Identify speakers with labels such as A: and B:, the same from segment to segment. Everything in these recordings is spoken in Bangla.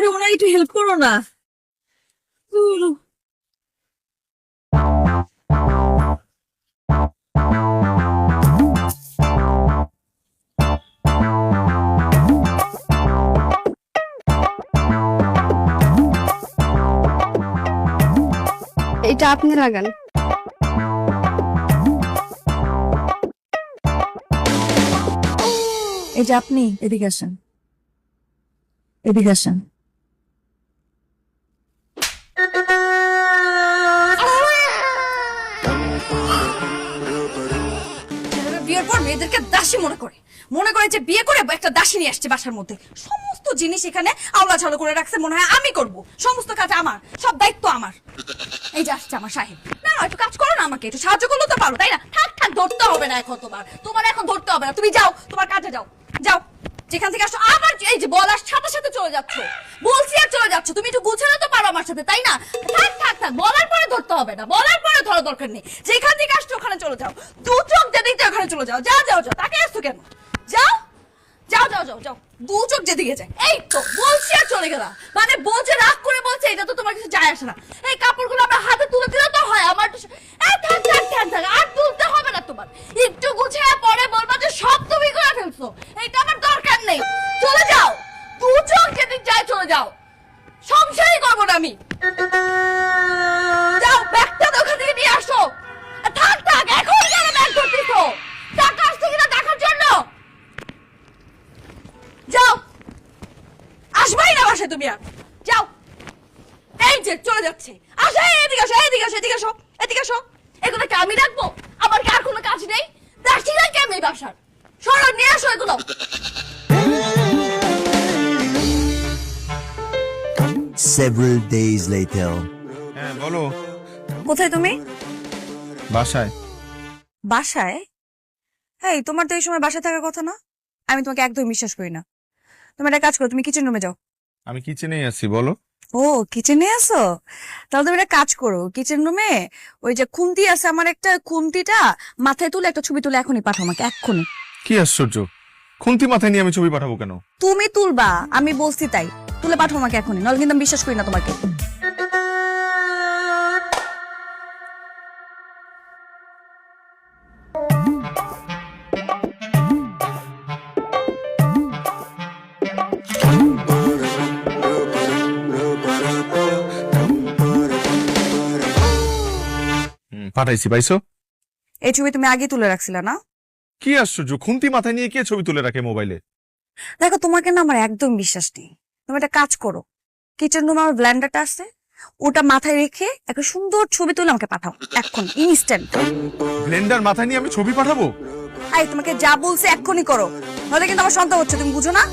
A: আরে ওনার একটু হেল্প করো না।
B: এটা আপনি লাগান।
A: এই যে আপনি এদিকে আসেন, এদিকে আসেন।
C: বিয়ের পর মেয়েদেরকে দাসী মনে করে যে বিয়ে করে একটা দাসী নিয়ে আসছে বাসার মধ্যে। সমস্ত জিনিস এখানে আওলা ঝালো করে রাখছে, মনে হয় আমি করব। সমস্ত কাজ আমার, সব দায়িত্ব আমার। এই যে আসছে আমার সাহেব। না একটু কাজ করো না, আমাকে একটু সাহায্য করলে তো পারো, তাই না? থাক থাক, ধরতে হবে না এখন, তোমার এখন ধরতে হবে না। তুমি যাও, তোমার কাজে যাও, যাও যেখান থেকে আসছো। আবার এই যে বলার সাথে সাথে চলে যাচ্ছ, বলছি আর চলে যাচ্ছ। তুমি একটু গুছানো তো পারো আমার সাথে, তাই না? থাক থাক থাক, বলার পরে ধরতে হবে না, বলার পরে ধরার দরকার নেই। যেখান থেকে আসছো ওখানে চলে যাও, দু চোখ যেদিকে ওখানে চলে যাও। যাও যাও যাও, তাকে আসছো কেন? যাও যাও যাও যাও যাও, দু চোখ যেদিকে যায়। এই তো বলছি আর চলে গেলাম। মানে বলছে, রাগ করে বলছে, এটা তো তোমার কিছু যায় আসে না। এই কাপড়গুলো আমার হাতে তুলে দিলে তো হয়। আমার তো থাক থাক থাক থাক, আর তুলতে হবে না তোমার। একটু গুছিয়ে পরে বলবা যে সব তুমি করে ফেলছো, এটা আমার দরকার নেই। চলে যাও, দু চোখ যেদিক যায় চলে যাও। সংসারই করবো না আমি। যাও, ব্যাগটা তো ওখান থেকে নিয়ে আসো। থাক থাক, এখন কেন ব্যাগ ধরতেছো? টাকা আসছে কিনা দেখার জন্য। যাও, আসবাই না বাসায় তুমি আর। যাও, এই যে চলে যাচ্ছে। আসো, এদিকে আসো, এদিকে আসো, এদিকে আসো, এদিকে আসো। এগুলো কি আমি রাখবো? আমার কি আর কোনো কাজ নেই? দাসী না কেন এই বাসার? সরো, নিয়ে আসো এগুলো।
D: Several days later.
E: হ্যাঁ বলো।
C: কোথায় তুমি?
E: বাসায়।
C: বাসায়? এই তোমার তো এই সময় বাসায় থাকার কথা না। আমি তোমাকে একদম বিশ্বাস করি না। তুমি একটা কাজ করো, তুমি কিচেন রুমে যাও।
E: আমি কিচেনেই আছি, বলো।
C: ও, কিচেনে আছো? তাহলে তুমি একটা কাজ করো, কিচেন রুমে ওই যে খুন্তি আছে আমার, একটা খুন্তিটা মাথায় তুলে একটা ছবি তুলে এখনই পাঠাও আমাকে, এক্ষুনি।
E: কি আশ্চর্য, খুন্তি মাথায় নিয়ে আমি ছবি পাঠাবো কেন?
C: তুমি তুলবা, আমি বলছি তাই। তুলে পাঠাও আমাকে এখনই, নাহলে কিন্তু আমি বিশ্বাস করি না তোমাকে।
E: পাঠাইছি, পাইছো?
C: এই ছবি তুমি আগে তুলে রাখছিলে না?
E: কি আশ্চর্য, খুন্তি মাথায় নিয়ে কে ছবি তুলে রাখে মোবাইলে?
C: দেখো, তোমাকে না আমার একদম বিশ্বাস নেই। তুমি একটা কাজ করো, কিচেন রুমে আমার ব্লেন্ডারটা আছে, ওটা মাথায় রেখে একটা সুন্দর ছবি তুলে আমাকে পাঠাও এখন, ইনস্ট্যান্ট।
E: ব্লেন্ডার মাথায় নিয়ে আমি ছবি পাঠাবো?
C: আই, তোমাকে যা বলছে এক্ষুনি করো, নয়তো কিন্তু আমার সন্দেহ হচ্ছে, তুমি বুঝো না?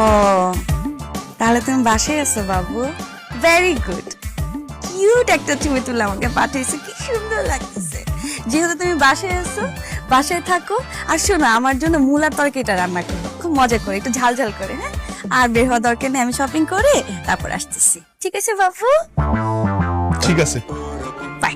C: ও, তাহলে তুমি বাসায় আছো বাবু। ভেরি গুড, কিউট একটা ছবি তুলে আমাকে পাঠিয়েছো, কি সুন্দর লাগতেছে। যেহেতু তুমি বাসায় আছো, বাসায় থাকো। আর শোনো, আমার জন্য মূলার তরকারিটা রান্না করো, খুব মজা করে, একটু ঝাল ঝাল করে। হ্যাঁ, আর বের হওয়া দরকার নেই, আমি শপিং করে তারপর আসতেছি। ঠিক আছে বাবু?
E: ঠিক আছে।
C: বাই।